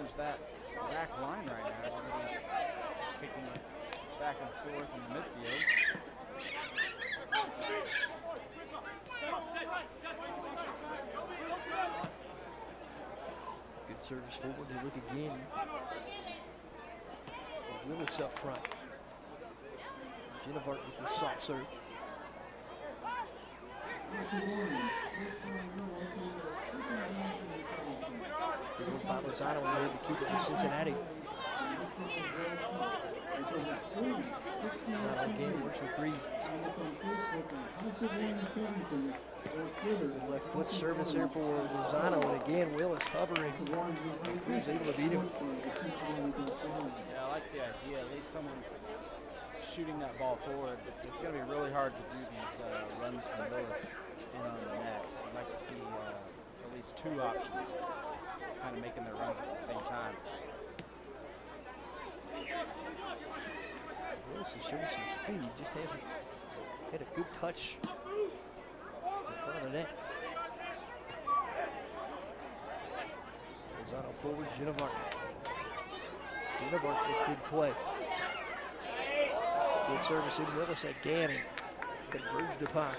challenge that back line right now. Everybody just kicking it back and forth in the midfield. Good service forward. They look again. Willis up front. Genevart with the soft serve. Good work by Lozano in to keep it to Cincinnati. Again, works with Green. Left foot service here for Lozano, and again, Willis hovering. And Cruz able to beat him. Yeah, I like the idea. At least someone shooting that ball forward. It's going to be really hard to do these runs from Willis in on the net. I'd like to see at least two options kind of making their runs at the same time. Willis is showing some speed, just hasn't had a good touch in front of the net. Lozano forward, Genevart. Genevart with good play. Good service in Willis again, and converged upon.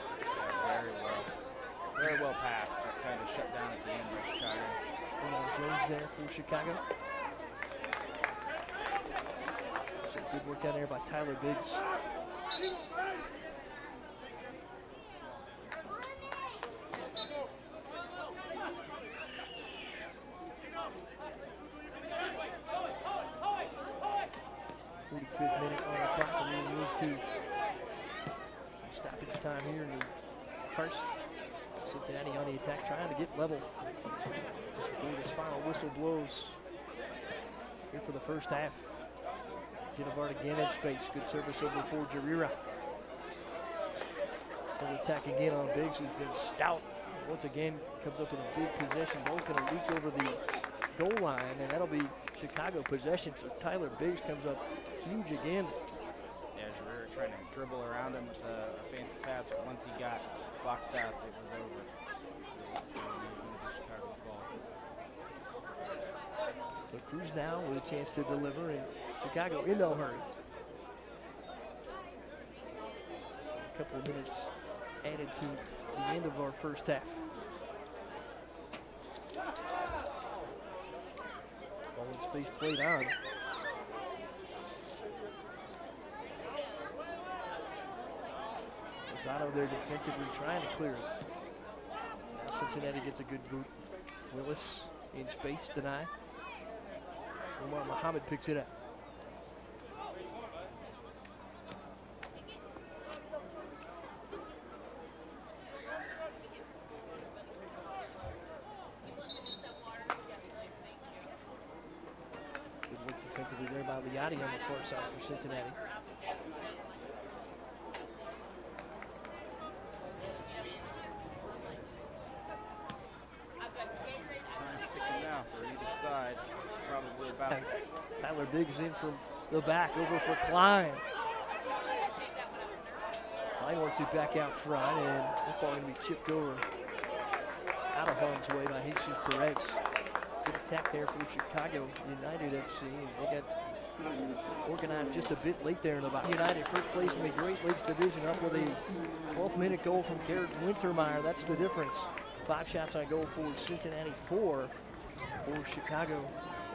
Very well passed. Just kind of shut down at the end by Chicago. Jones there for Chicago. So good work down there by Tyler Biggs. Minute on the clock, and we move to stoppage time here in the first. Cincinnati on the attack, trying to get level. This final whistle blows here for the first half. Genevart again in space. Good service over for Jarira. He'll attack again on Biggs, who's been stout. Once again, comes up with a big possession. Ball's going to reach over the goal line, and that'll be Chicago possession. So Tyler Biggs comes up huge again. Yeah, Jarira trying to dribble around him with a fancy pass, but once he got boxed out, it was over. It was Chicago's ball. So Cruz now with a chance to deliver, and Chicago in no hurry. A couple of minutes added to the end of our first half. Ball in space played on. Lozano there defensively trying to clear it. Now Cincinnati gets a good boot. Willis in space, deny. Omar Muhammad picks it up. Good look defensively there by Liati on the far side for Cincinnati. For either side, probably about. Tyler Biggs in from the back, over for Klein. Klein works it back out front, and that ball going to be chipped over out of harm's way by Jesus Perez. Good attack there for Chicago United FC. They got organized just a bit late there in the back. United first place in the Great Lakes Division, up with a 12th-minute goal from Garrett Wintermeyer. That's the difference. 5 shots on goal for Cincinnati, 4 for Chicago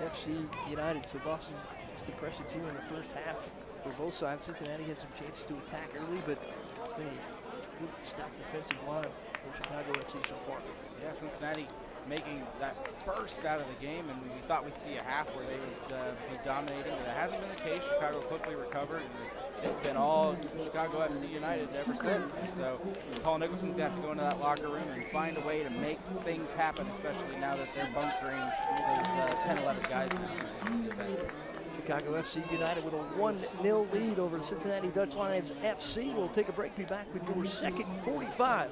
FC United. So Boston just the pressure too in the first half for both sides. Cincinnati had some chances to attack early, but it's been a good stout defensive line for Chicago FC so far. Yeah, Cincinnati making that burst out of the game, and we thought we'd see a half where they would be dominating, but it hasn't been the case. Chicago quickly recovered, and it's been all Chicago FC United ever since. And so Paul Nicholson's got to go into that locker room and find a way to make things happen, especially now that they're bunkering those 10, 11 guys now. Chicago FC United with a 1-0 lead over Cincinnati Dutch Lions FC. We'll take a break, be back with your second 45.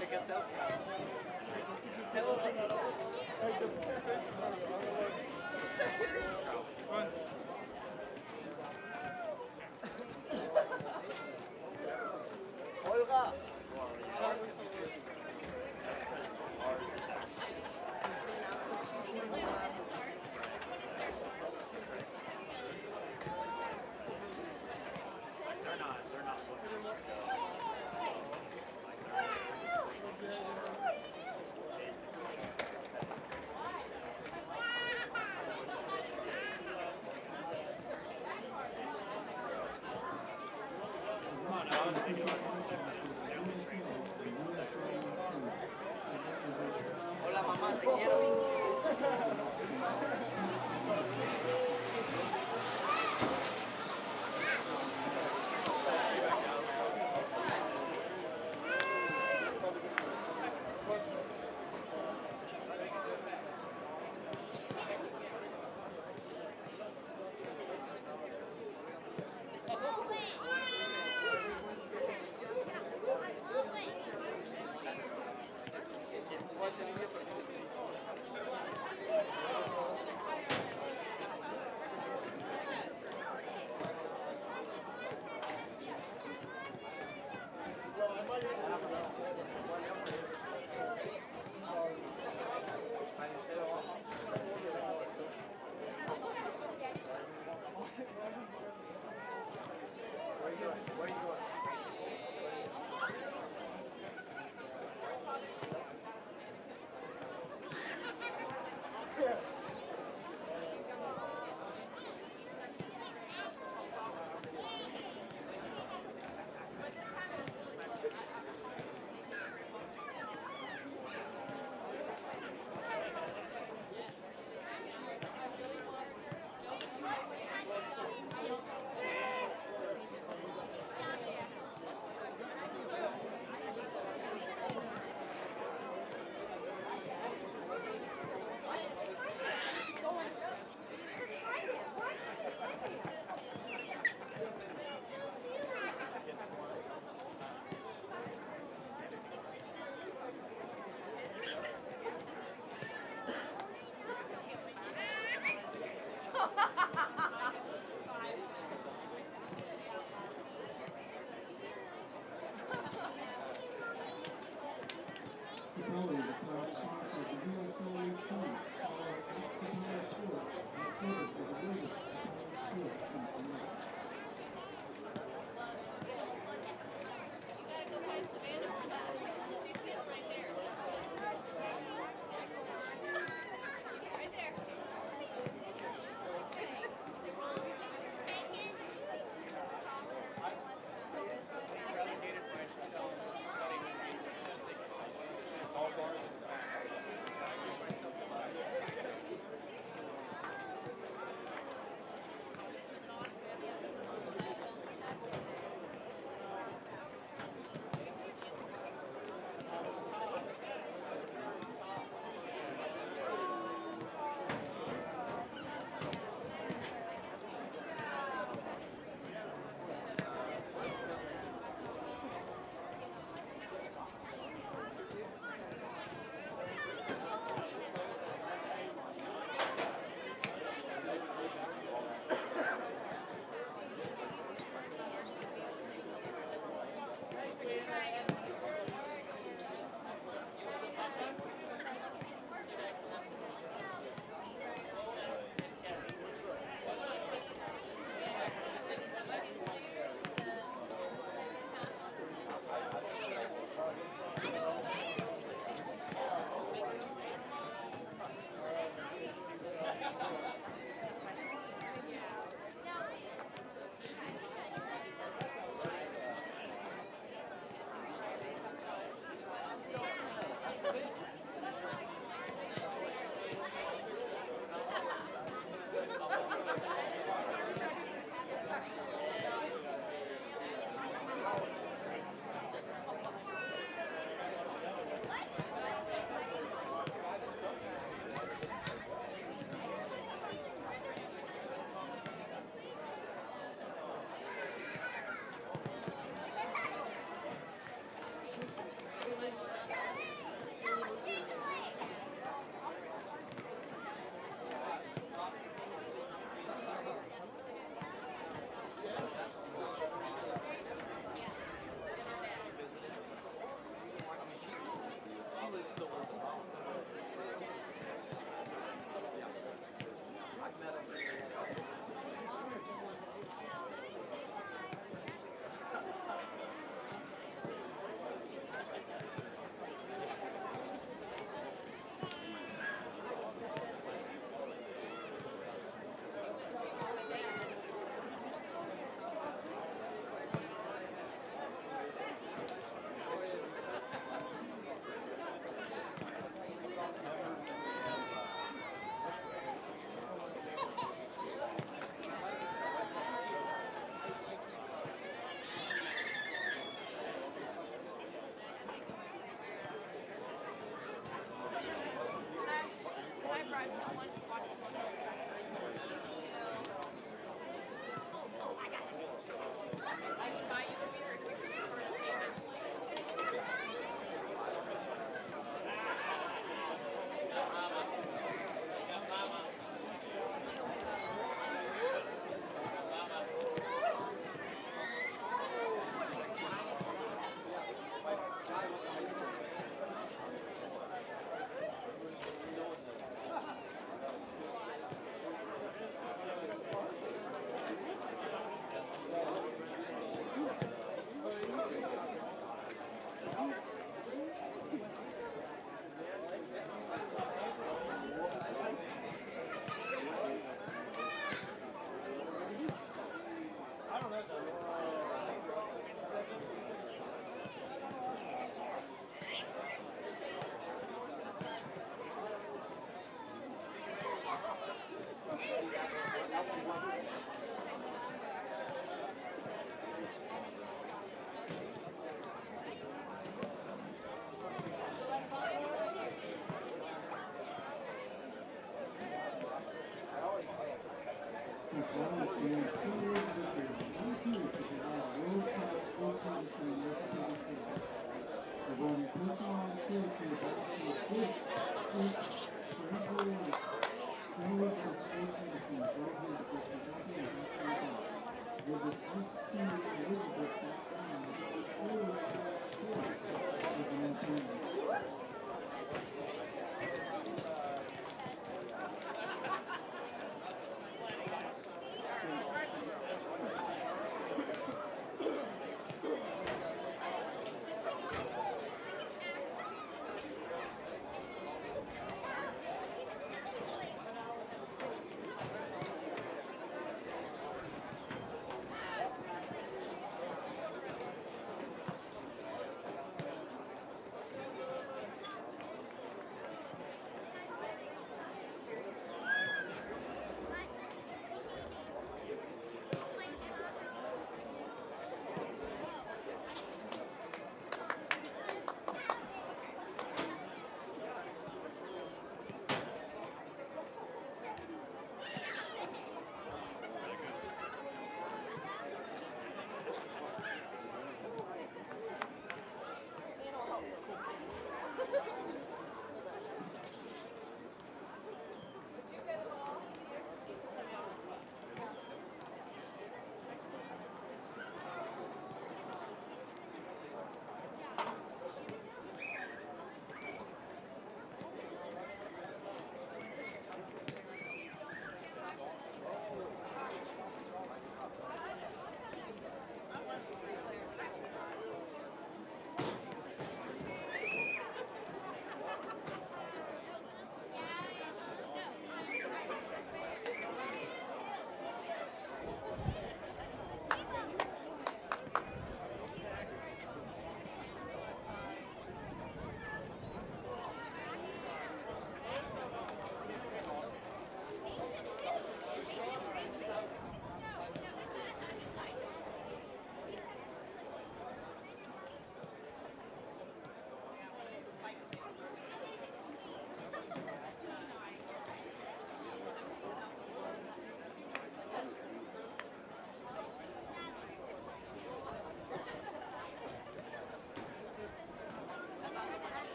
Take a selfie. Olga. Hola mamá, te quiero.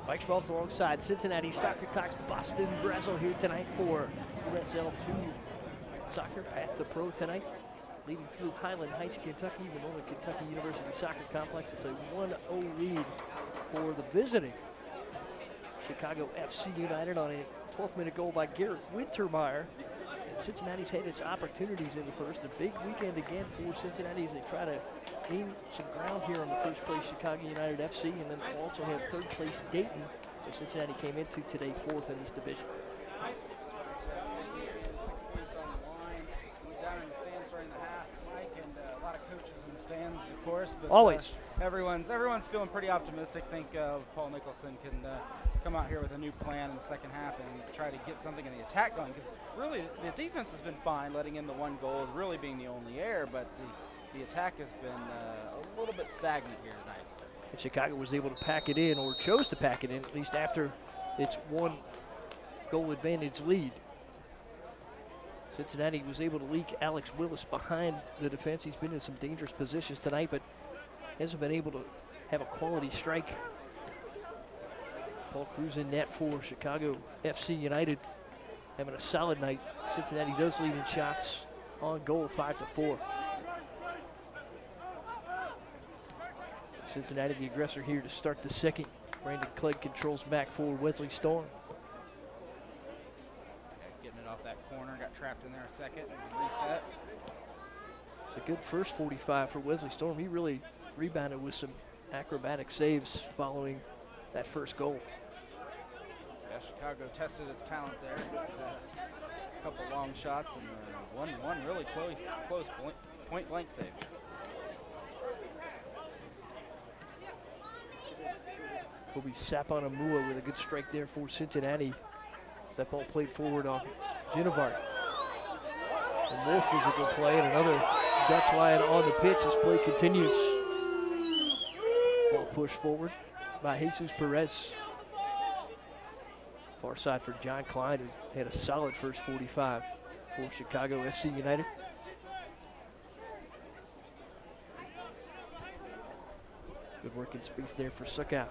Mike Schmaltz alongside Cincinnati Soccer Talks Boston Brazel here tonight for USL 2 Soccer Path to Pro tonight. Leading through Highland Heights, Kentucky, the Northern Kentucky University Soccer Complex. It's a 1-0 lead for the visiting Chicago FC United on a 12th-minute goal by Garrett Wintermeyer. And Cincinnati's had its opportunities in the first. A big weekend again for Cincinnati as they try to gain some ground here on the first place Chicago United FC, and then also have third place Dayton, that Cincinnati came into today fourth in this division. 6 points on the line. We're down in the stands during the half, Mike, and a lot of coaches in the stands, of course. But Always. Everyone's feeling pretty optimistic. Think Paul Nicholson can come out here with a new plan in the second half and try to get something in the attack going. Because really, the defense has been fine, letting in the one goal, really being the only error. But the attack has been a little bit stagnant here tonight. And Chicago was able to pack it in, or chose to pack it in, at least after its one goal advantage lead. Cincinnati was able to leak Alex Willis behind the defense. He's been in some dangerous positions tonight, but hasn't been able to have a quality strike. Paul Cruz in net for Chicago FC United, having a solid night. Cincinnati does lead in shots on goal, 5-4. Cincinnati, the aggressor here to start the second. Brandon Clegg controls back for Wesley Storm. Getting it off that corner, got trapped in there a second, and reset. It's a good first 45 for Wesley Storm. He really rebounded with some acrobatic saves following that first goal. Yeah, Chicago tested its talent there. A couple long shots and one really close point blank save. Kobe Saponamua with a good strike there for Cincinnati. That ball played forward on Genevart. And more physical play and another Dutch Lion on the pitch as play continues. Ball pushed forward by Jesus Perez. Far side for John Klein, who had a solid first 45 for Chicago FC United. Good work in space there for Suckow.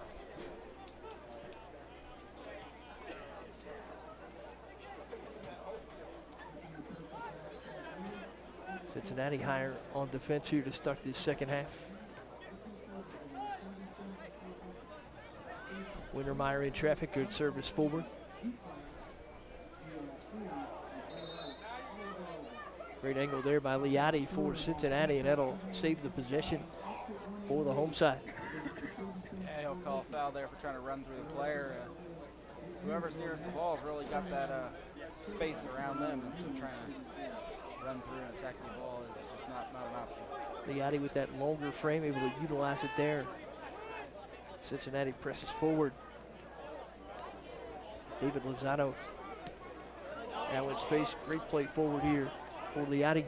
Cincinnati higher on defense here to start this second half. Wintermeyer in traffic, good service forward. Great angle there by Liati for Cincinnati, and that'll save the possession for the home side. Yeah, he'll call a foul there for trying to run through the player. Whoever's nearest the ball's really got that space around them, and so trying to run through and attack the ball is just not an option. Liati with that longer frame, able to utilize it there. Cincinnati presses forward. David Lozano now in space. Great play forward here for Liati.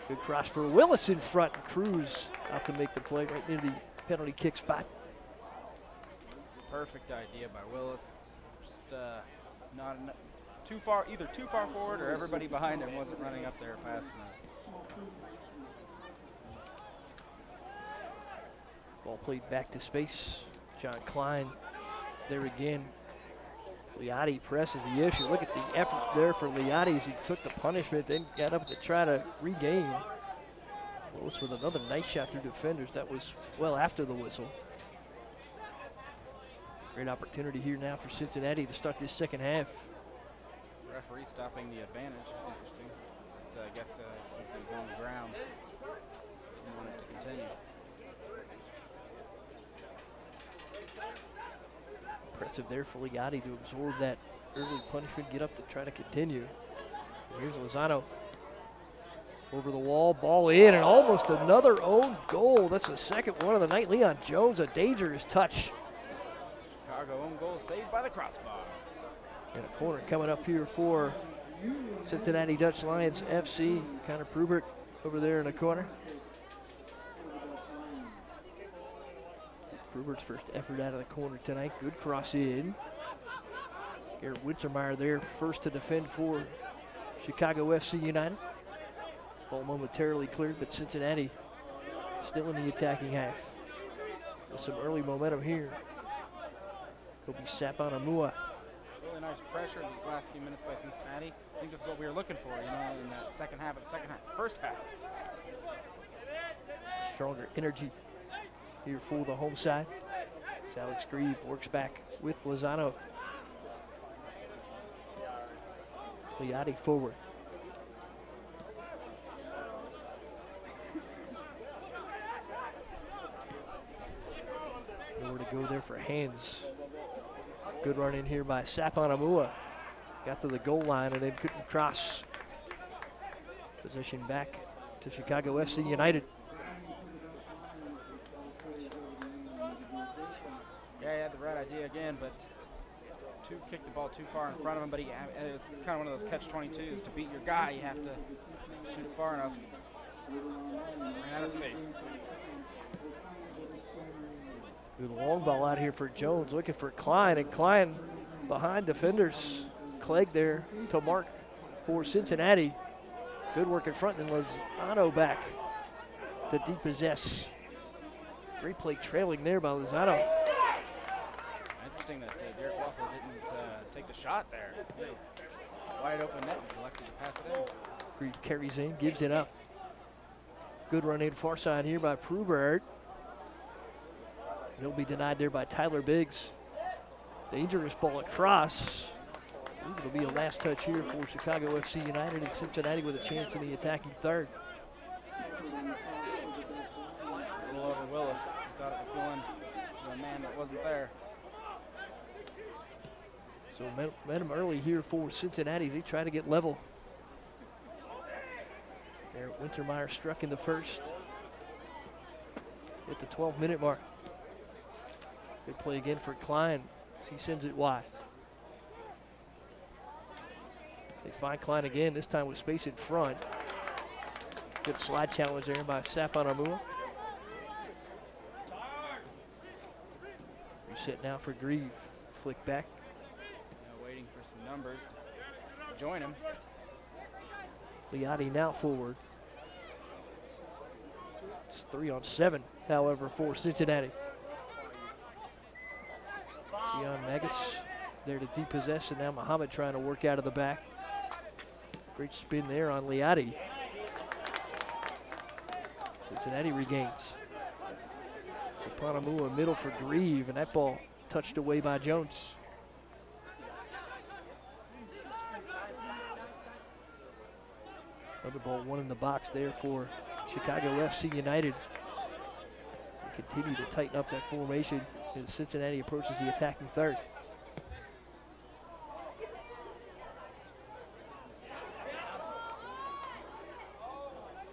Good cross for Willis in front. Cruz out to make the play right near the penalty kick spot. Perfect idea by Willis. Just not too far, either too far forward or everybody behind him wasn't running up there fast enough. Ball played back to space. John Klein there again. Liati presses the issue. Look at the efforts there for Liati as he took the punishment, then got up to try to regain. Willis with another nice shot through defenders. That was well after the whistle. Great opportunity here now for Cincinnati to start this second half. Referee stopping the advantage. Interesting. But, I guess since he was on the ground, he wanted to continue. Impressive there for Liati to absorb that early punishment, get up to try to continue. Here's Lozano over the wall, ball in, and almost another own goal. That's the second one of the night. Leon Jones, a dangerous touch. Chicago own goal saved by the crossbar. And a corner coming up here for Cincinnati Dutch Lions FC. Connor Prubert over there in the corner. Prubert's first effort out of the corner tonight. Good cross in. Garrett Wintermeyer there, first to defend for Chicago FC United. Ball momentarily cleared, but Cincinnati still in the attacking half. With some early momentum here. It'll be Sapanamua. Really nice pressure in these last few minutes by Cincinnati. I think this is what we were looking for, you know, in that first half. Stronger energy here for the home side. As Alex Grieve works back with Lozano. Liati forward. Nowhere to go there for Hands. Good run in here by Sapanamua. Got to the goal line and then couldn't cross. Possession back to Chicago FC United. Yeah, he had the right idea again, but kicked the ball too far in front of him. But it's kind of one of those catch-22s. To beat your guy, you have to shoot far enough. Ran out of space. Good long ball out here for Jones, looking for Klein, and Klein behind defenders. Clegg there to mark for Cincinnati. Good work in front, and Lozano back to depossess. Great play trailing there by Lozano. Interesting that Derek Waffle didn't take the shot there. Wide open net and elected to pass it in. Grieve carries in, gives it up. Good run in far side here by Prubert. He'll be denied there by Tyler Biggs. Dangerous ball across. It'll be a last touch here for Chicago FC United, and Cincinnati with a chance in the attacking third. A little over Willis. He thought it was going to a man that wasn't there. So met him early here for Cincinnati as he tried to get level. Garrett Wintermeyer struck in the first at the 12-minute mark. Good play again for Klein as he sends it wide. They find Klein again, this time with space in front. Good slide challenge there by Sapanamua. Reset now for Grieve. Flick back. Now waiting for some numbers to join him. Liati now forward. It's 3-on-7, however, for Cincinnati. Gian Magus there to depossess, and now Muhammad trying to work out of the back. Great spin there on Liati. Cincinnati regains. Sapanamua middle for Grieve, and that ball touched away by Jones. Another ball, one in the box there for Chicago FC United. They continue to tighten up that formation as Cincinnati approaches the attacking third.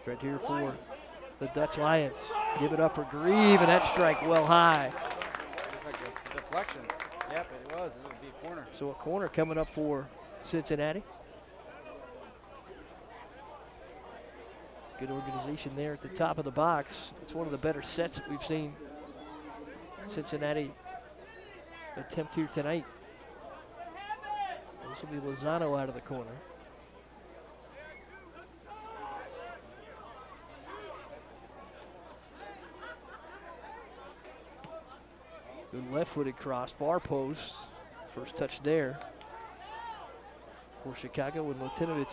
Right here for the Dutch Lions. Give it up for Grieve, and that strike well high. Like a deflection. Yep, it was. It would be a corner. So a corner coming up for Cincinnati. Good organization there at the top of the box. It's one of the better sets that we've seen Cincinnati attempt here tonight. This will be Lozano out of the corner. Good left-footed cross, far post. First touch there for Chicago with Latinovich.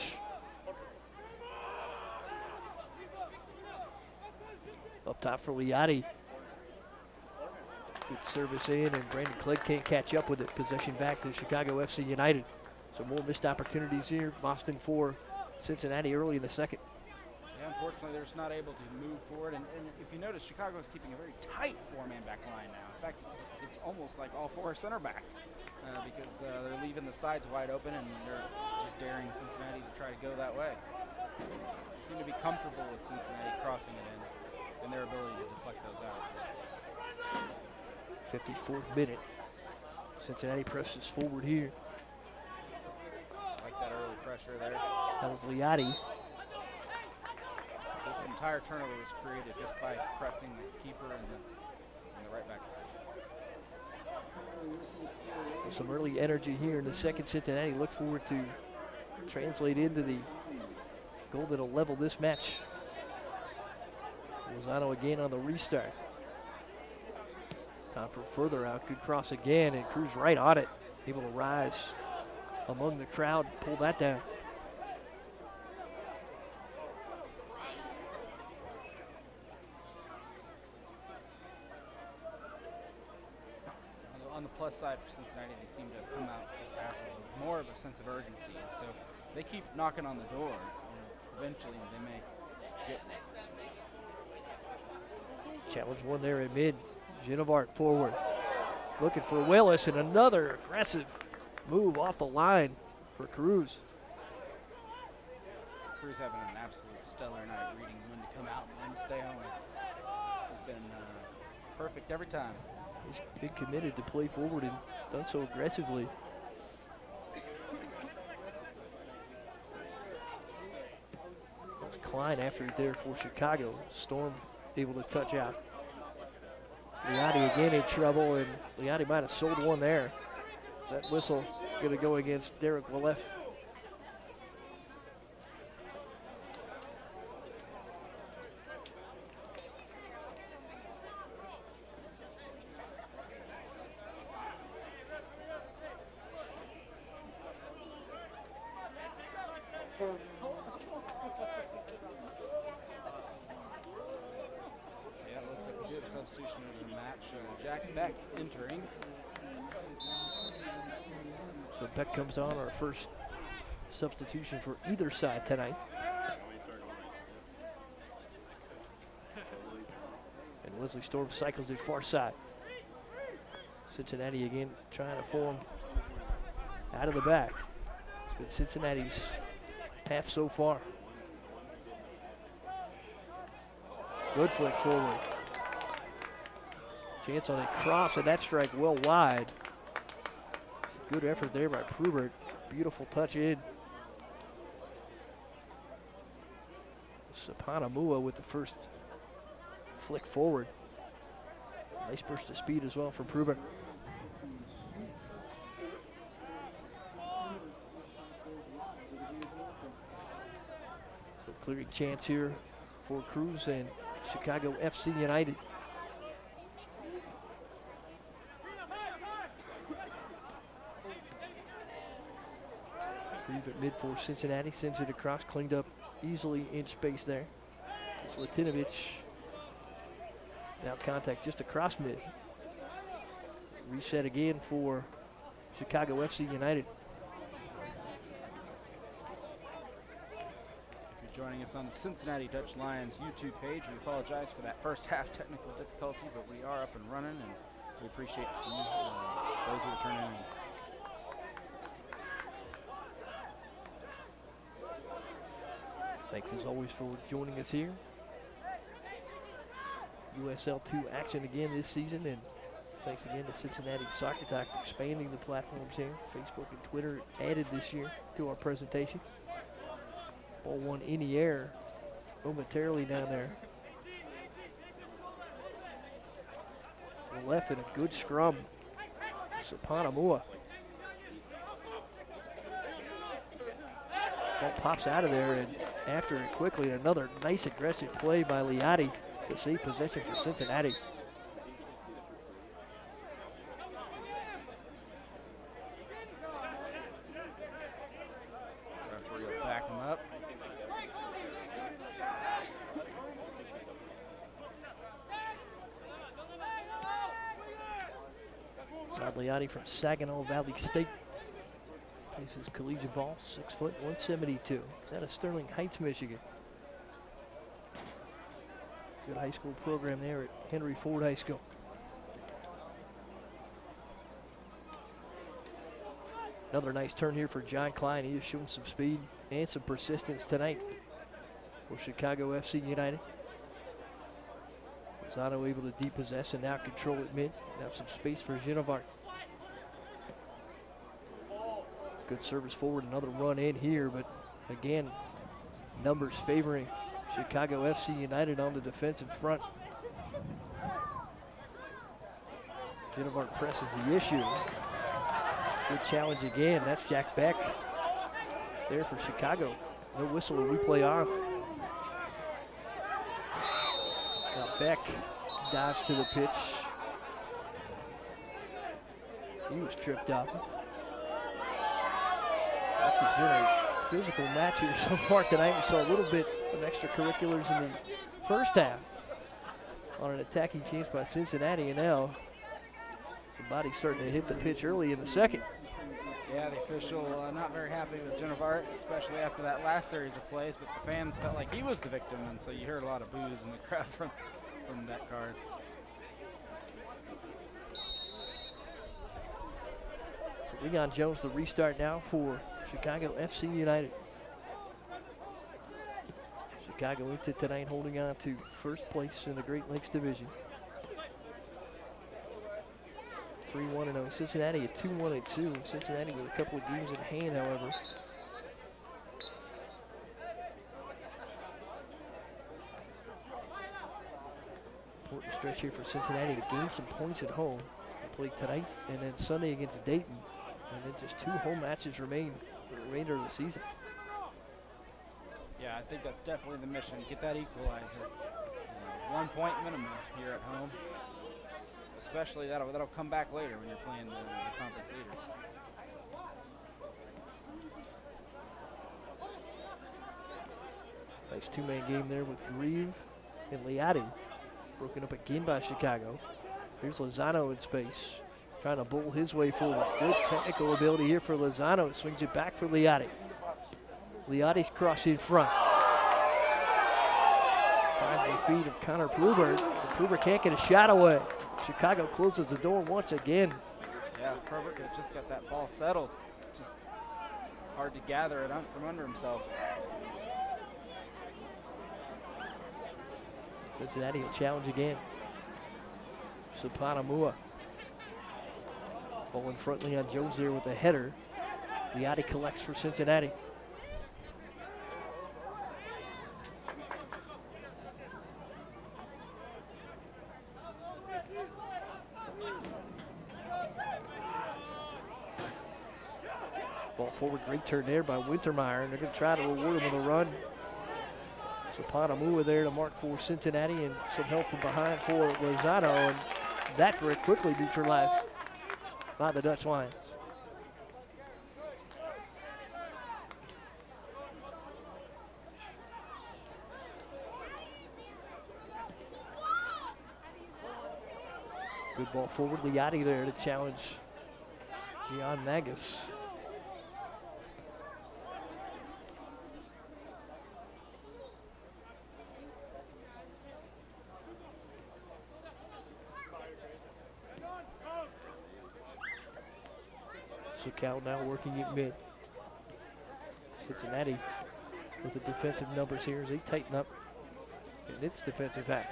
Up top for Liati. Good service in, and Brandon Clegg can't catch up with it. Possession back to Chicago FC United. So more missed opportunities here. Boston for Cincinnati early in the second. Yeah, unfortunately, they're just not able to move forward. And if you notice, Chicago is keeping a very tight four-man back line now. In fact, it's almost like all four center backs because they're leaving the sides wide open, and they're just daring Cincinnati to try to go that way. They seem to be comfortable with Cincinnati crossing it in and their ability to deflect those out. 54th minute. Cincinnati presses forward here. Like that early pressure there. That was Liati. This entire turnover was created just by pressing the keeper and the right back. Some early energy here in the second. Cincinnati look forward to translate into the goal that'll level this match. Lozano again on the restart. Time for further out. Good cross again, and Cruz right on it. Able to rise among the crowd, pull that down. On the plus side for Cincinnati, they seem to have come out this half with more of a sense of urgency. So they keep knocking on the door. Eventually, they may get one. Challenge one there at mid. Genevart forward. Looking for Willis, and another aggressive move off the line for Cruz. Cruz having an absolute stellar night, reading when to come out and when to stay home. He's been perfect every time. He's been committed to play forward and done so aggressively. That's Klein after it there for Chicago. Storm able to touch out. Liati again in trouble, and Liati might have sold one there. Is that whistle going to go against Derek Willef? Substitution of the match. Jack Beck entering. So Beck comes on, our first substitution for either side tonight. And Leslie Storm cycles it far side. Cincinnati again trying to form out of the back. It's been Cincinnati's half so far. Good flick forward. Chance on a cross, and that strike well wide. Good effort there by Prubert. Beautiful touch in. Sapanamua with the first flick forward. Nice burst of speed as well from Prubert. So clearing chance here for Cruz and Chicago FC United. At mid for Cincinnati, sends it across, cleaned up easily in space there. It's Latinovich. Now contact just across mid. Reset again for Chicago FC United. If you're joining us on the Cincinnati Dutch Lions YouTube page, we apologize for that first half technical difficulty, but we are up and running, and we appreciate you, those who are turning in. Thanks as always for joining us here. USL2 action again this season, and thanks again to Cincinnati Soccer Talk for expanding the platforms here. Facebook and Twitter added this year to our presentation. Ball one in the air momentarily down there. Left in a good scrum. Sapanamua. Ball pops out of there, and after it quickly, another nice aggressive play by Liati to save possession for Cincinnati. Referee will back him up. Todd Liati from Saginaw Valley State. Plays collegiate ball, 6 foot, 172. He's out of Sterling Heights, Michigan. Good high school program there at Henry Ford High School. Another nice turn here for John Klein. He has shown some speed and some persistence tonight for Chicago FC United. Zano able to depossess and now control at mid. Now some space for Genevart. Good service forward, another run in here, but again, numbers favoring Chicago FC United on the defensive front. Genevart presses the issue. Good challenge again. That's Jack Beck there for Chicago. No whistle and we play on. Now Beck dives to the pitch. He was tripped up. This has been a physical match here so far tonight. We saw a little bit of extracurriculars in the first half on an attacking change by Cincinnati, and now somebody's starting to hit the pitch early in the second. Yeah, the official not very happy with Jennifer Art, especially after that last series of plays, but the fans felt like he was the victim, and so you heard a lot of boos in the crowd from that card. So Leon Jones, the restart now for Chicago FC United. Chicago into tonight holding on to first place in the Great Lakes Division. 3-1-0. Cincinnati at 2-1-2. Cincinnati with a couple of games in hand, however. Important stretch here for Cincinnati to gain some points at home. They play tonight and then Sunday against Dayton. And then just 2 home matches remain for the remainder of the season. Yeah, I think that's definitely the mission. Get that equalizer. 1 point minimum here at home. Especially that'll come back later when you're playing the conference leader. Nice 2-man game there with Grieve and Liati. Broken up again by Chicago. Here's Lozano in space, trying to bowl his way forward. Good technical ability here for Lozano. Swings it back for Liati. Liati's cross in front. Finds the feet of Connor Pruber. Pruber can't get a shot away. Chicago closes the door once again. Yeah, Pruber could have just got that ball settled. Just hard to gather it from under himself. Cincinnati will challenge again. Sapanamua. Ball in front, Leon Jones there with a header. Liati collects for Cincinnati. Ball forward, great turn there by Wintermeyer, and they're going to try to reward him with a run. Sapanamua there to mark for Cincinnati, and some help from behind for Lozano, and that very quickly neutralized by the Dutch Lions. Good ball forward, Liati there to challenge Gian Magus. Cal now working at mid. Cincinnati with the defensive numbers here as they tighten up in its defensive half.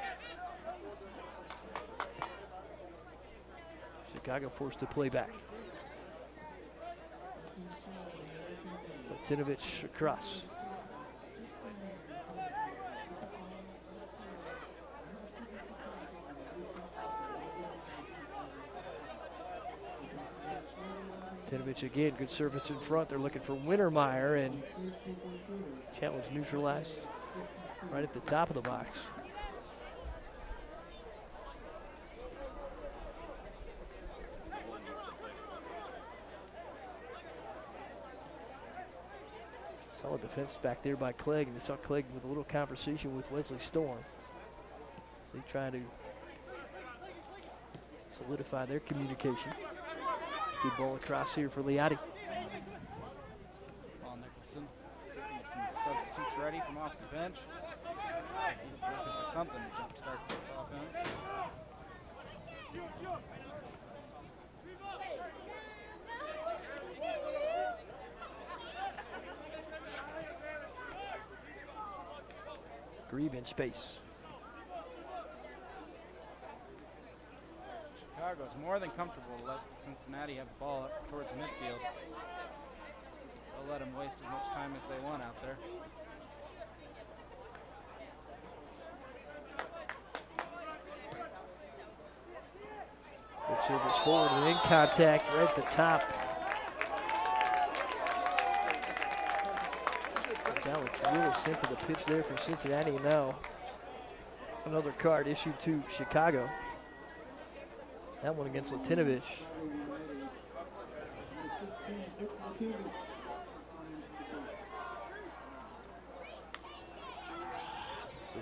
Chicago forced to play back. Martinovic across. Martinovic again, good service in front. They're looking for Wintermeyer, and challenge neutralized right at the top of the box. Solid defense back there by Clegg, and they saw Clegg with a little conversation with Wesley Storm. So they try to solidify their communication. Good ball across here for Liati. Paul Nicholson getting some substitutes ready from off the bench. He's looking for something to jumpstart this offense. Grieve in space. Chicago's more than comfortable to let Cincinnati have the ball up towards midfield. They'll let them waste as much time as they want out there. Good service forward and in contact right at the top. Alex Willis sent to the pitch there for Cincinnati. Now another card issued to Chicago. That one against Latinovic. So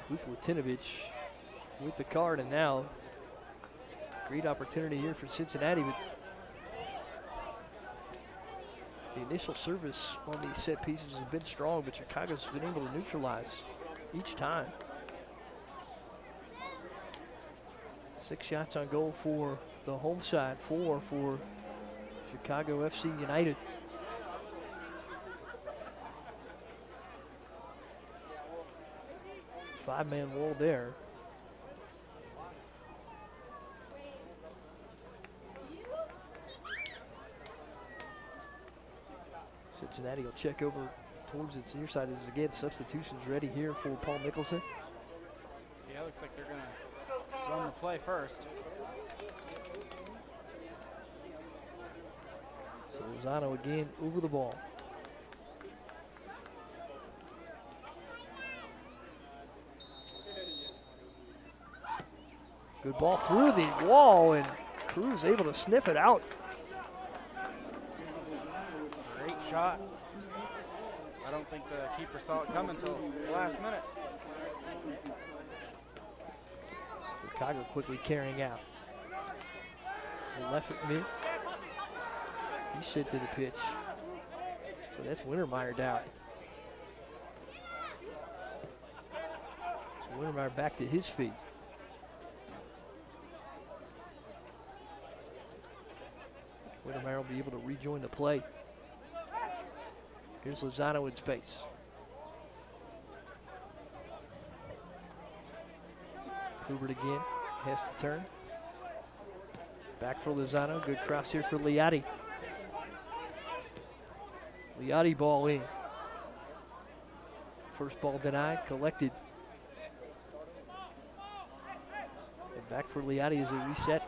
Vukotinovich with the card, and now great opportunity here for Cincinnati. But the initial service on these set pieces has been strong, but Chicago's been able to neutralize each time. 6 shots on goal for the home side, 4 for Chicago FC United. Five-man wall there. Cincinnati will check over towards its near side as again substitutions ready here for Paul Mickelson. Yeah, looks like they're going to run the play first. So Lozano again over the ball. Good ball through the wall, and Cruz able to sniff it out. Great shot. I don't think the keeper saw it coming until the last minute. Chicago quickly carrying out. The left at mid. He sent to the pitch. So that's Wintermeyer down. So Wintermeyer back to his feet. Wintermeyer will be able to rejoin the play. Here's Lozano in space. Hubert again has to turn. Back for Lozano. Good cross here for Liati. Liati ball in. First ball denied, collected. And back for Liati as a reset.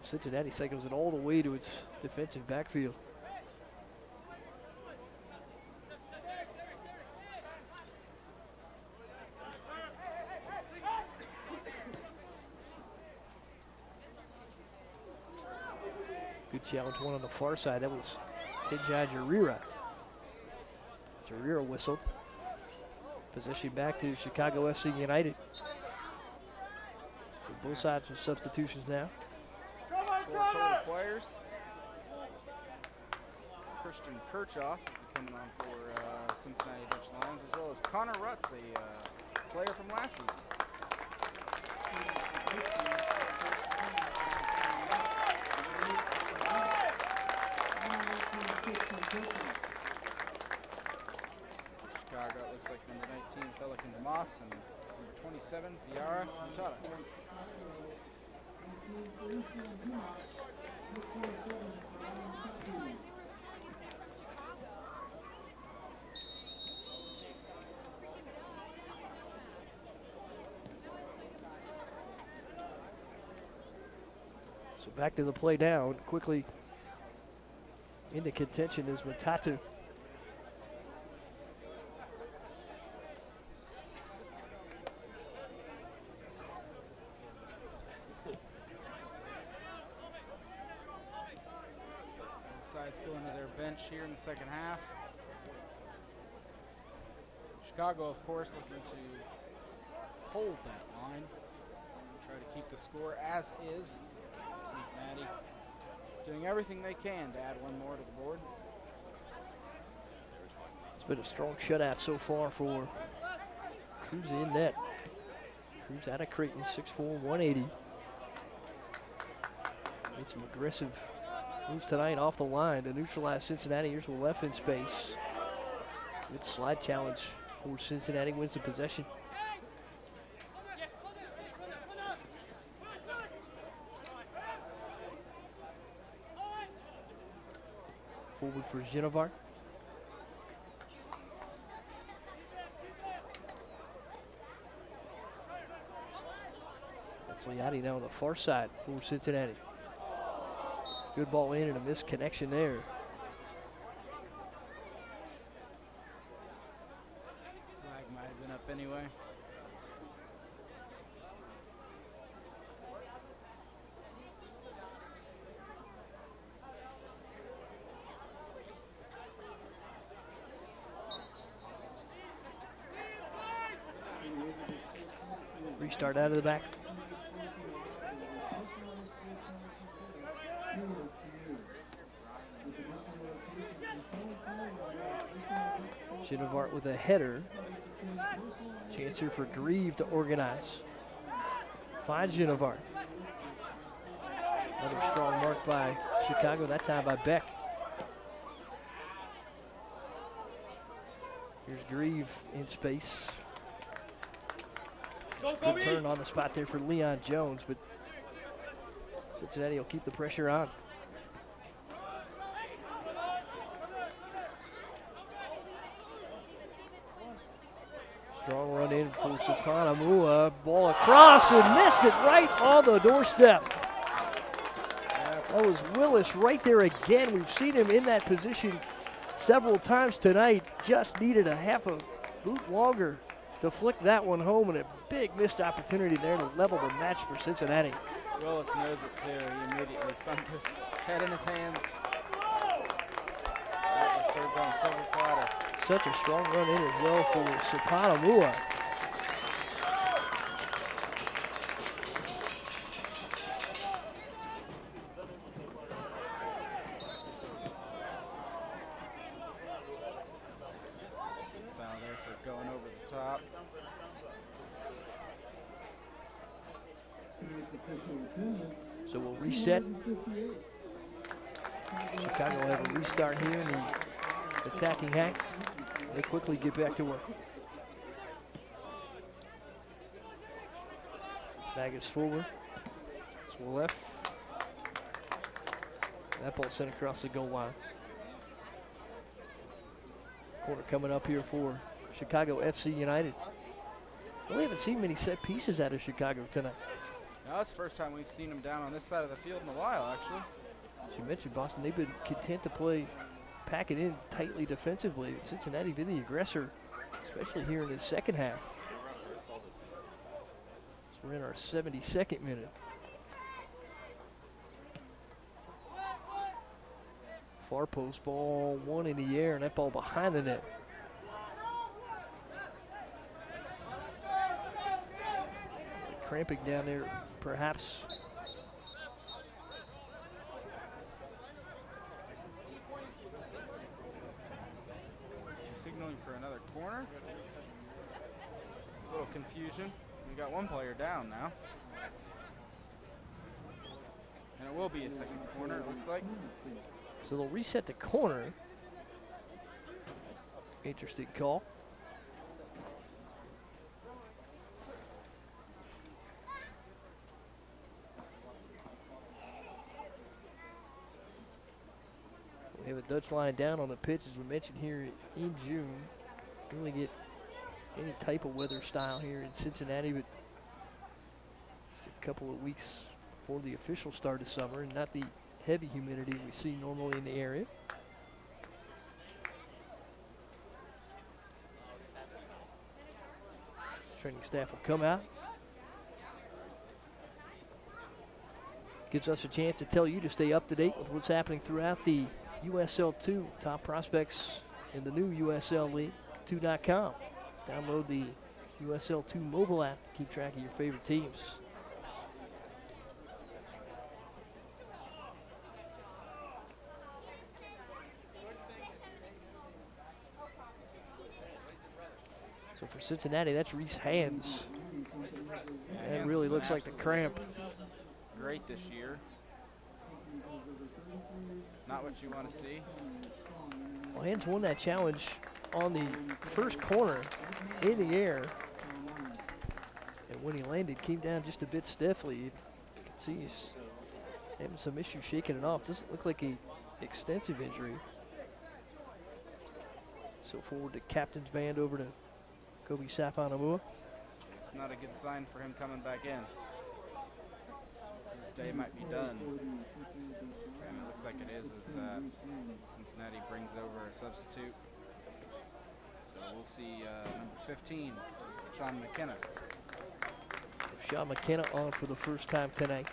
Cincinnati cycles it all the way to its defensive backfield. Good challenge one on the far side. That was Tejai Jarira. Jarira whistled. Possession back to Chicago FC United. So both sides with substitutions now. 4 total players. Christian Kirchhoff coming on for Cincinnati Dutch Lions, as well as Connor Rutz, a player from last season. Chicago, it looks like number 19, Pelican DeMoss, and number 27, Fiara Mutata. So back to the play down. Quickly into contention is Matatu. Sides going to their bench here in the second half. Chicago, of course, looking to hold that line. Try to keep the score as is. Cincinnati doing everything they can to add one more to the board. It's been a strong shutout so far for Cruz in net. Cruz out of Creighton, 6'4", 180. Made some aggressive moves tonight off the line to neutralize Cincinnati. Here's left in space. Good slide challenge for Cincinnati, wins the possession. Forward for Genovar. That's Liati now on the far side for Cincinnati. Good ball in and a missed connection there. Flag might have been up anyway. Restart out of the back. Genevart with a header. Chance here for Grieve to organize. Finds Genevart. Another strong mark by Chicago, that time by Beck. Here's Grieve in space. Good turn on the spot there for Leon Jones, but Cincinnati will keep the pressure on. Strong run in for Sapanamua. Ball across and missed it right on the doorstep. That was Willis right there again. We've seen him in that position several times tonight. Just needed a half a boot longer to flick that one home, and a big missed opportunity there to level the match for Cincinnati. Willis knows it too. He immediately sunk his head in his hands. That was served on a silver platter. Such a strong run in as well for Sapanamua. Foul there for going over the top. So we'll reset. Chicago will have a restart here in the attacking half. They quickly get back to work. Baggins forward. Swolef. That ball sent across the goal line. Corner coming up here for Chicago FC United. Really haven't seen many set pieces out of Chicago tonight. No, it's the first time we've seen them down on this side of the field in a while, actually. As you mentioned, Boston, they've been content to pack it in tightly defensively. Cincinnati been the aggressor, especially here in the second half. So we're in our 72nd minute. Far post ball, one in the air, and that ball behind the net. Cramping down there, perhaps. Signaling for another corner. A little confusion. We got one player down now. And it will be a second corner, it looks like. So they'll reset the corner. Interesting call. We have a Dutch line down on the pitch, as we mentioned here in June. Really get any type of weather style here in Cincinnati, but just a couple of weeks before the official start of summer, and not the heavy humidity we see normally in the area. Training staff will come out. Gives us a chance to tell you to stay up to date with what's happening throughout the USL 2, top prospects in the new USL League 2.com. Download the USL 2 mobile app to keep track of your favorite teams. So for Cincinnati, that's Reese Hands. Yeah, That really looks like the cramp. Great this year. Not what you want to see. Well, Hands won that challenge on the first corner in the air. And when he landed, came down just a bit stiffly. You can see he's having some issues shaking it off. Doesn't look like an extensive injury. So forward to captain's band over to Kobe Sapanamua. It's not a good sign for him coming back in. His day might be done. And it looks like it is as Cincinnati brings over a substitute. So we'll see number 15, Sean McKenna. Sean McKenna on for the first time tonight.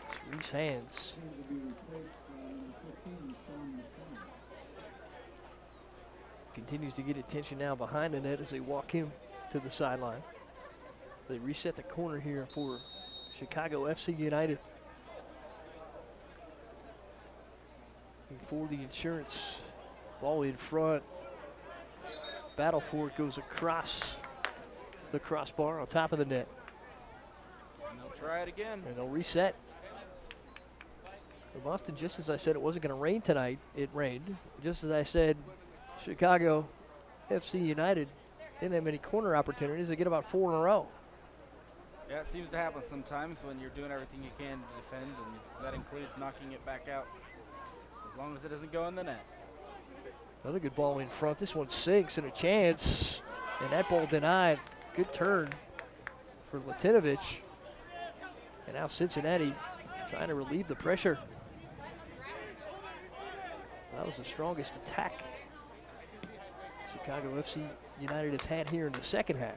It's Reese Hands. Continues to get attention now behind the net as they walk him to the sideline. They reset the corner here for Chicago FC United. And for the Insurance, ball in front. Battle for it goes across the crossbar on top of the net. And they'll try it again. And they'll reset. So Boston, just as I said it wasn't going to rain tonight, it rained. Just as I said, Chicago FC United didn't have many corner opportunities. They get about 4 in a row. Yeah, it seems to happen sometimes when you're doing everything you can to defend, and that includes knocking it back out, as long as it doesn't go in the net. Another good ball in front. This one sinks and a chance, and that ball denied. Good turn for Latinovich. And now Cincinnati trying to relieve the pressure. That was the strongest attack Chicago FC United has had here in the second half.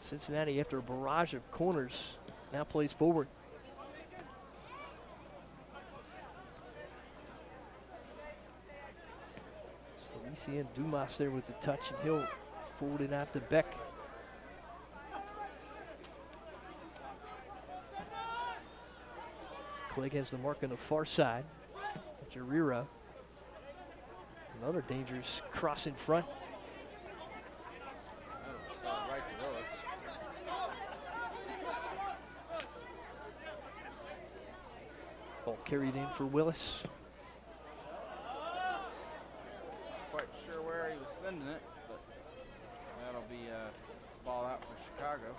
Cincinnati, after a barrage of corners, now plays forward. So Lucien Dumas there with the touch, and he'll forward it out to Beck. Clegg has the mark on the far side. Jarira. Another dangerous cross in front. Right to Willis. Ball carried in for Willis. Quite sure where he was sending it, but that'll be a ball out for Chicago.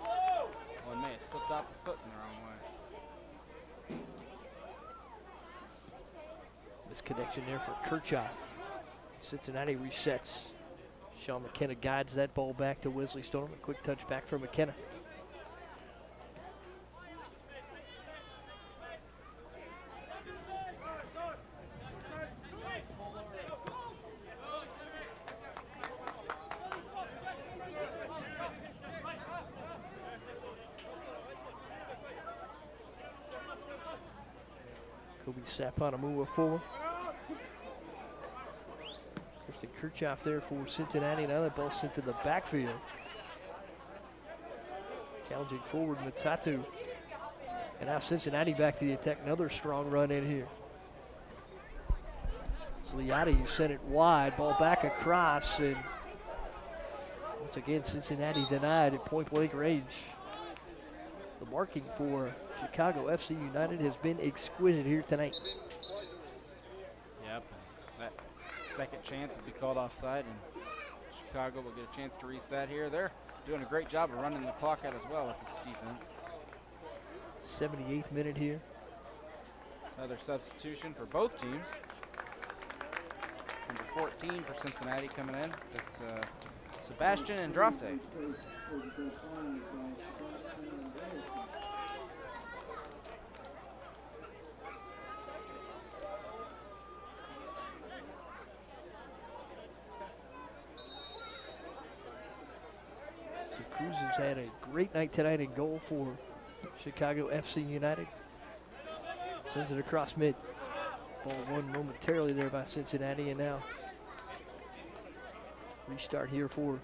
Oh, and may have slipped off his foot in the wrong way. Misconnection there for Kirchhoff. Cincinnati resets. Sean McKenna guides that ball back to Wesley Storm. A quick touch back for McKenna. Kobe Sapanamua forward. Christian Kirchhoff there for Cincinnati. Now that ball sent to the backfield. Challenging forward Matatu. And now Cincinnati back to the attack. Another strong run in here. Sliati sent it wide. Ball back across. And once again, Cincinnati denied at point blank range. The marking for Chicago FC United has been exquisite here tonight. Yep. That second chance will be called offside, and Chicago will get a chance to reset here. They're doing a great job of running the clock out as well with this defense. 78th minute here. Another substitution for both teams. Number 14 for Cincinnati coming in. That's Sebastian Andrade. Cruz has had a great night tonight in goal for Chicago FC United. Sends it across mid. Ball won momentarily there by Cincinnati, and now restart here for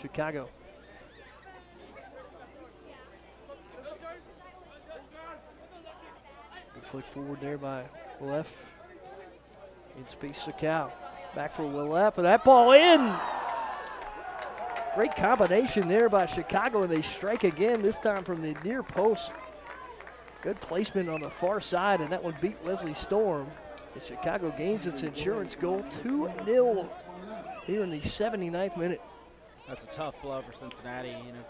Chicago. Good flick forward there by Willef. In space, Sakau. Back for Willef, and that ball in! Great combination there by Chicago, and they strike again, this time from the near post. Good placement on the far side, and that one beat Wesley Storm. And Chicago gains its insurance goal 2-0 here in the 79th minute. That's a tough blow for Cincinnati. You know,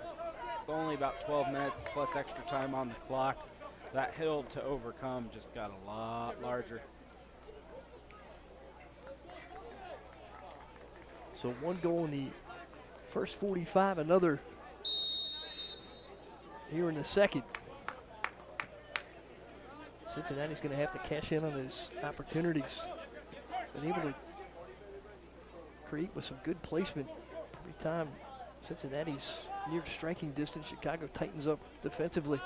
only about 12 minutes plus extra time on the clock. That hill to overcome just got a lot larger. So one goal in the first 45, another here in the second. Cincinnati's going to have to cash in on his opportunities. Been able to create with some good placement. Every time Cincinnati's near striking distance, Chicago tightens up defensively.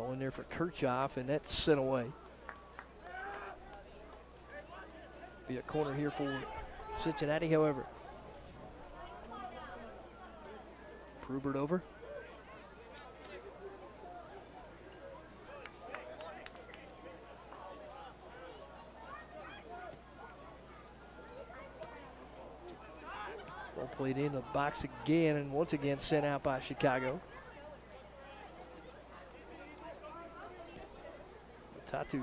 Ball in there for Kirchhoff, and that's sent away. Be a corner here for Cincinnati, however. Prubert over. Ball played in the box again, and once again sent out by Chicago. Tatu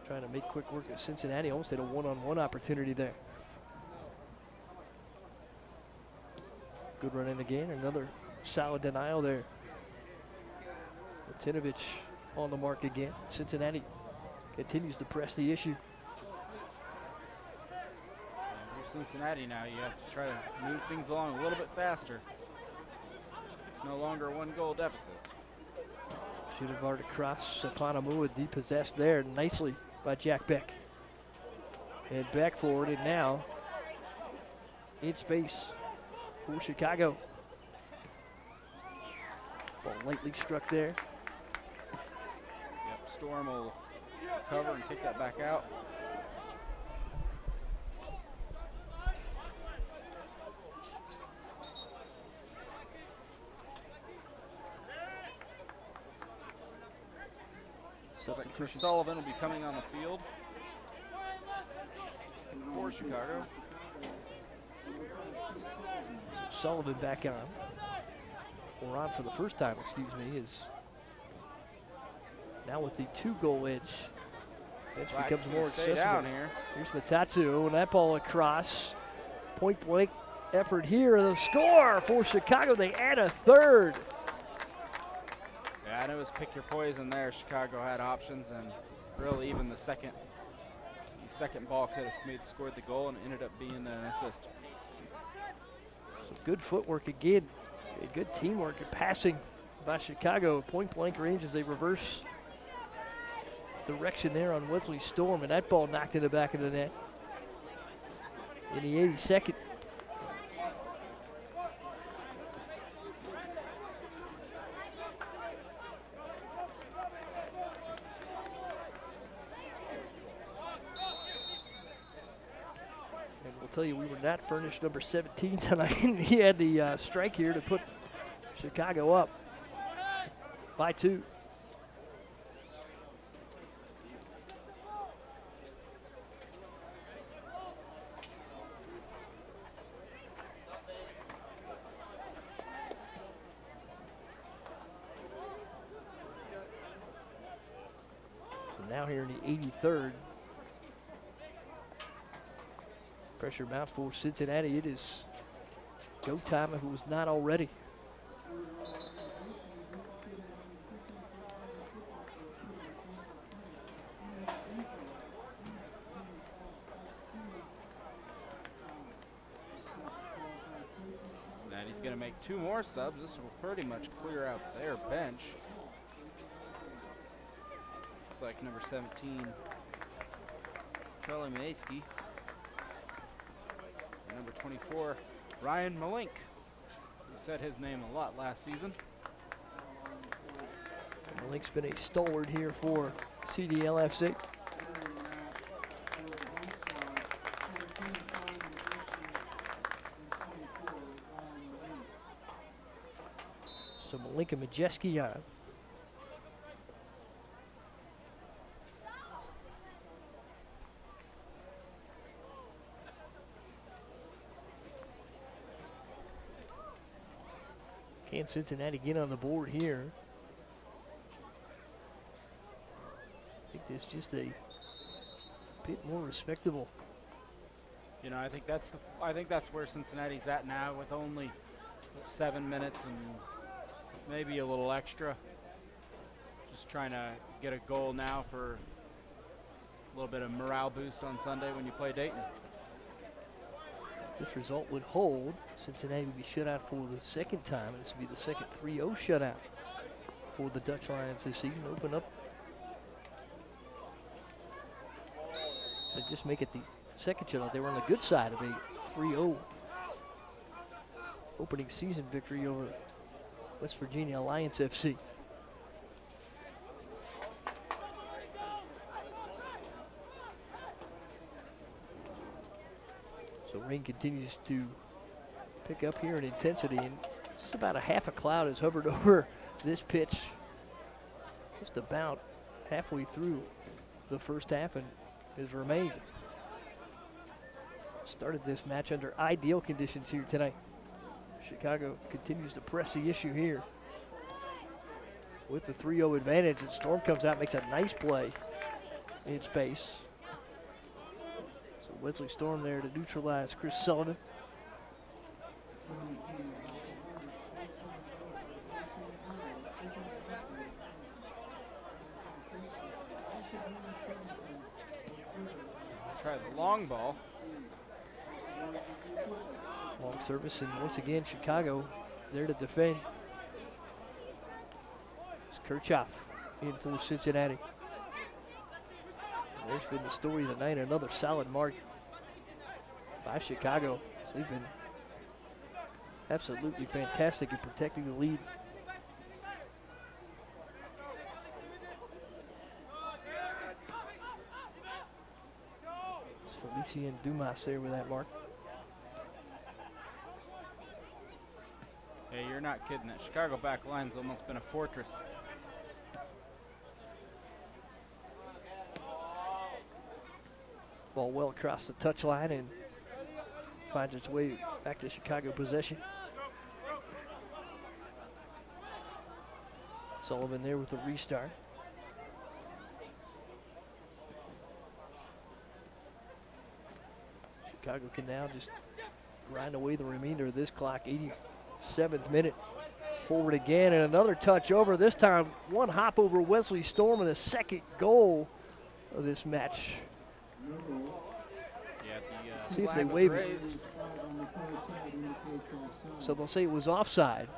trying to make quick work of Cincinnati. Almost had a one-on-one opportunity there. Good run in again. Another solid denial there. Martinovich on the mark again. Cincinnati continues to press the issue. You're Cincinnati now. You have to try to move things along a little bit faster. It's no longer a one-goal deficit. Should have already crossed. Sapanamua depossessed there nicely by Jack Beck. And back forward, and now in space for Chicago. Ball lightly struck there. Yep, Storm will cover and kick that back out. Substitution. Sullivan will be coming on the field for Chicago. Sullivan back on. Or on for the first time, excuse me, is now with the 2-goal edge. Edge becomes more accessible. Down here. Here's Matatu, and that ball across. Point blank effort here. The score for Chicago. They add a third. Yeah, and it was pick your poison there. Chicago had options, and really even the second ball could have scored the goal, and ended up being an assist. So good footwork again, good teamwork and passing by Chicago. Point blank range as they reverse direction there on Wesley Storm, and that ball knocked in the back of the net in the 82nd. Tell you, we were not furnished number 17 tonight. He had the strike here to put Chicago up by 2. So now here in the 83rd. Pressure mounts for Cincinnati. It is go time if it was not already. Cincinnati's going to make 2 more subs. This will pretty much clear out their bench. Looks like number 17, Charlie Mayeski. Number 24, Ryan Malink. We said his name a lot last season. Malink's been a stalwart here for CDLFC. So Malink and Majeski on. Can Cincinnati get on the board here? I think this just a bit more respectable. You know, I think that's where Cincinnati's at now, with only 7 minutes and maybe a little extra. Just trying to get a goal now for a little bit of morale boost on Sunday when you play Dayton. If this result would hold, Cincinnati would be shut out for the second time. This would be the second 3-0 shutout for the Dutch Lions this season. Open up to just make it the second shutout. They were on the good side of a 3-0 opening season victory over West Virginia Alliance FC. So rain continues to pick up here in intensity, and just about a half a cloud has hovered over this pitch just about halfway through the first half and has remained. Started this match under ideal conditions here tonight. Chicago continues to press the issue here with the 3-0 advantage, and Storm comes out, makes a nice play in space. So Wesley Storm there to neutralize Chris Sullivan. Try the long ball. Long service, and once again, Chicago there to defend. It's Kirchhoff in for Cincinnati. And there's been the story of the night, another solid mark by Chicago. So they've been absolutely fantastic in protecting the lead. It's Felician Dumas there with that mark. Hey, you're not kidding. That Chicago back line's almost been a fortress. Ball well across the touchline and finds its way back to Chicago possession. Sullivan there with the restart. Chicago can now just grind away the remainder of this clock. 87th minute. Forward again and another touch over. This time one hop over Wesley Storm and the second goal of this match. Yeah, the See if flag they was wave it. raised. So they'll say it was offside.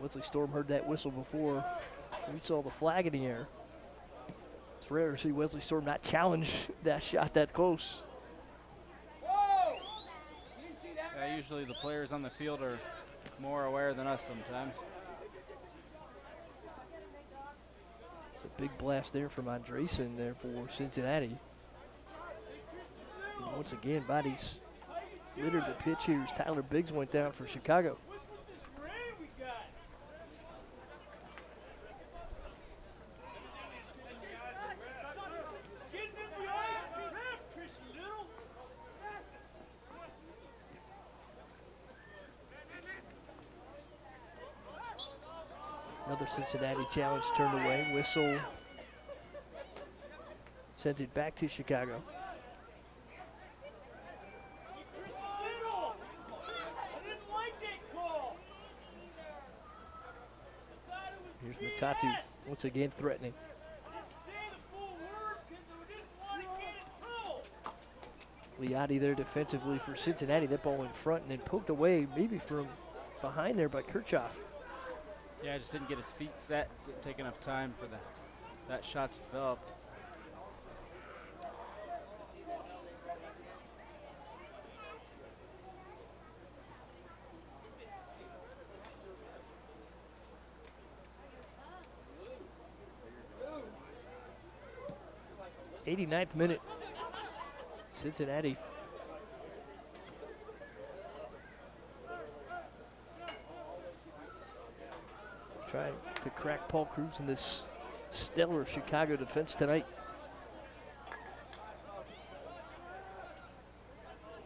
Wesley Storm heard that whistle before we saw the flag in the air. It's rare to see Wesley Storm not challenge that shot that close. Usually the players on the field are more aware than us sometimes. It's a big blast there from Andresen there for Cincinnati. And once again, bodies littered the pitch here as Tyler Biggs went down for Chicago. Another Cincinnati challenge turned away. Whistle sent it back to Chicago. Here's Matatu once again threatening. Liati there defensively for Cincinnati. That ball in front and then poked away maybe from behind there by Kirchhoff. Yeah, just didn't get his feet set. Didn't take enough time for that shot to develop. '89th minute. Cincinnati trying to crack Paul Cruz in this stellar Chicago defense tonight.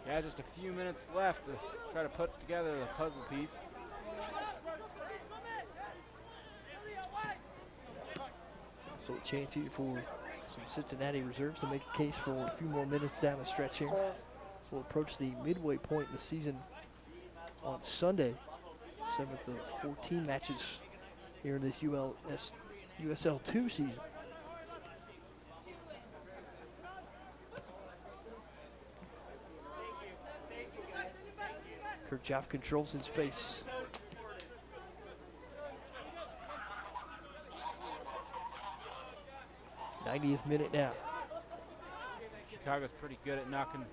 Yeah, just a few minutes left to try to put together the puzzle piece. So a chance here for some Cincinnati reserves to make a case for a few more minutes down the stretch here. So we'll approach the midway point in the season on Sunday. 7th of 14 matches here in this USL 2 season. Kirchhoff controls in space. '90th minute now. Chicago's pretty good at knocking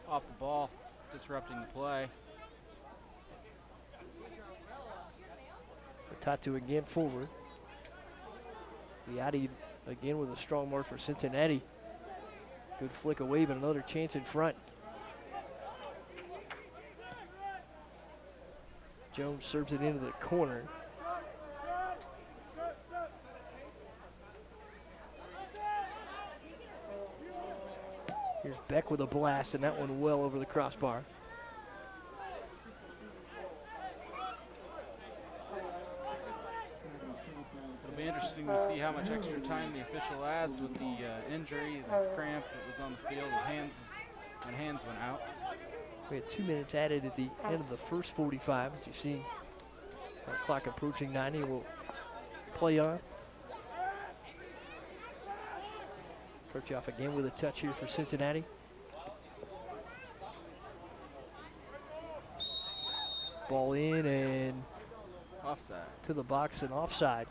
off the ball, disrupting the play. Tatu again forward. Liati again with a strong mark for Cincinnati. Good flick away, but another chance in front. Jones serves it into the corner. Here's Beck with a blast, and that one well over the crossbar. It'll be interesting to see how much extra time the official adds with the injury, the cramp that was on the field, when hands went out. We had 2 minutes added at the end of the first 45, as you see. Our clock approaching 90, we'll play on. Kirchhoff again with a touch here for Cincinnati. Ball in and offside. To the box and offside.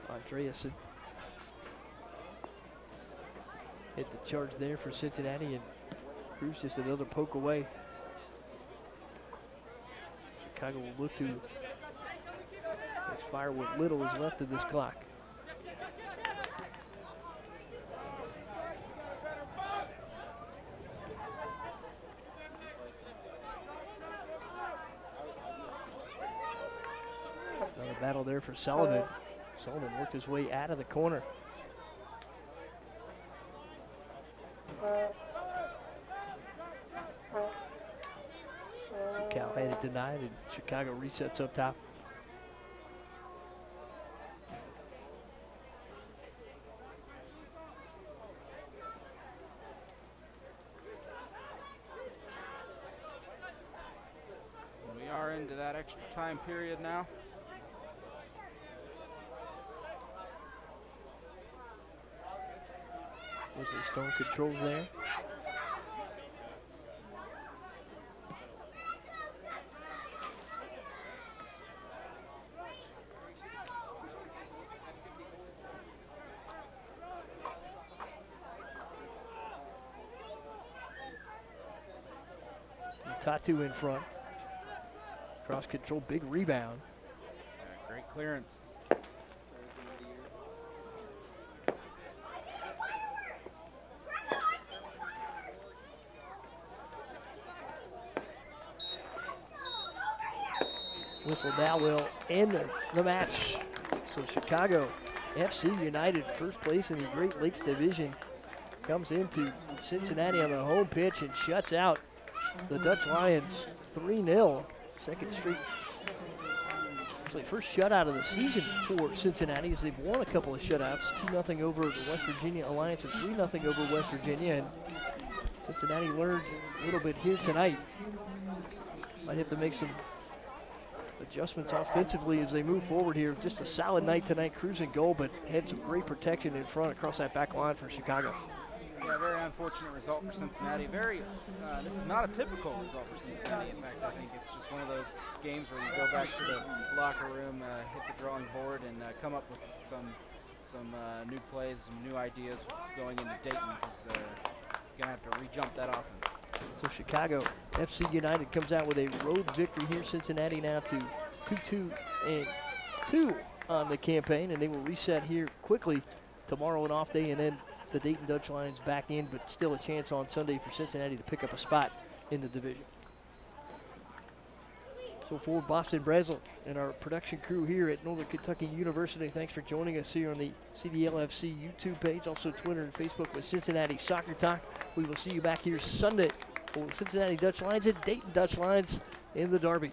Andreasen hit the charge there for Cincinnati, and Cruz just another poke away. Chicago will look to expire what little is left of this clock. Another battle there for Sullivan. Sullivan worked his way out of the corner. So Cal had it denied, and Chicago resets up top. We are into that extra time period now. Wesley Stone controls there. Tatu in front. Cross control, big rebound. Yeah, great clearance. Whistle now will end the match. So Chicago FC United, first place in the Great Lakes Division, comes into Cincinnati on the home pitch and shuts out the Dutch Lions 3-0. Second straight, actually first shutout of the season for Cincinnati, as they've won a couple of shutouts, 2-0 over the West Virginia Alliance and 3-0 over West Virginia. And Cincinnati learned a little bit here tonight. Might have to make some adjustments offensively as they move forward here. Just a solid night tonight, cruising goal, but had some great protection in front across that back line for Chicago. Yeah, very unfortunate result for Cincinnati. This is not a typical result for Cincinnati. In fact, I think it's just one of those games where you go back to the locker room, hit the drawing board, and come up with some new plays, some new ideas going into Dayton, because you're going to have to re-jump that offense. So Chicago FC United comes out with a road victory here. Cincinnati now to 2-2 on the campaign, and they will reset here quickly tomorrow, an off day, and then the Dayton Dutch Lions back in, but still a chance on Sunday for Cincinnati to pick up a spot in the division. So for Boston Brazel and our production crew here at Northern Kentucky University, thanks for joining us here on the CDLFC YouTube page, also Twitter and Facebook with Cincinnati Soccer Talk. We will see you back here Sunday for Cincinnati Dutch Lions and Dayton Dutch Lions in the Derby.